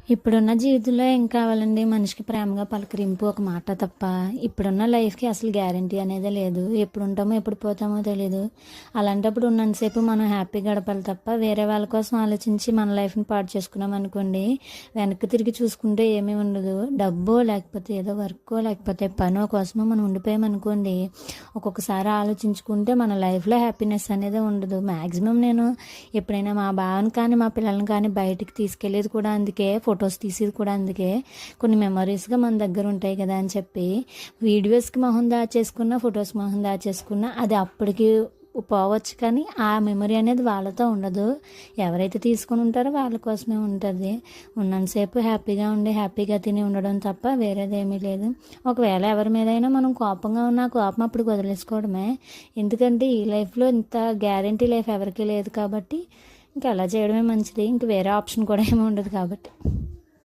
ఇప్పుడున్న జీవితంలో ఏం కావాలండి? మనిషికి ప్రేమగా పలకరింపు, ఒక మాట తప్ప. ఇప్పుడున్న లైఫ్‌కి అసలు గ్యారంటీ అనేదే లేదు. ఎప్పుడుంటామో, ఎప్పుడు పోతామో తెలీదు. అలాంటప్పుడు ఉన్నంతసేపు మనం హ్యాపీగా గడపాలి తప్ప, వేరే వాళ్ళ కోసం ఆలోచించి మన లైఫ్‌ని పాడు చేసుకున్నామనుకోండి, వెనక్కి తిరిగి చూసుకుంటే ఏమీ ఉండదు. డబ్బో, లేకపోతే ఏదో వర్కో, లేకపోతే పనో కోసమో మనం ఉండిపోయామనుకోండి, ఒక్కొక్కసారి ఆలోచించుకుంటే మన లైఫ్‌లో హ్యాపీనెస్ అనేదే ఉండదు. మ్యాక్సిమం నేను ఎప్పుడైనా మా బావని కానీ, మా పిల్లల్ని కానీ బయటికి తీసుకెళ్ళేది కూడా అందుకే. ఫొటోస్ తీసేది కూడా అందుకే. కొన్ని మెమరీస్‌గా మన దగ్గర ఉంటాయి కదా అని చెప్పి, వీడియోస్‌కి మొహం దాచేసుకున్న, ఫొటోస్‌కి మొహం దాచేసుకున్న అది అప్పటికి పోవచ్చు, కానీ ఆ మెమరీ అనేది వాళ్ళతో ఉండదు. ఎవరైతే తీసుకొని ఉంటారో వాళ్ళ కోసమే ఉంటుంది. ఉన్నంతసేపు హ్యాపీగా ఉండి, హ్యాపీగా తిని ఉండడం తప్ప వేరేదేమీ లేదు. ఒకవేళ ఎవరి మీదైనా మనం కోపంగా ఉన్న, కోపం అప్పుడు వదిలేసుకోవడమే. ఎందుకంటే ఈ లైఫ్‌లో ఇంత గ్యారంటీ లైఫ్ ఎవరికీ లేదు కాబట్టి ఇంక అలా చేయడమే మంచిది. ఇంక వేరే ఆప్షన్ కూడా ఏమి ఉండదు కాబట్టి.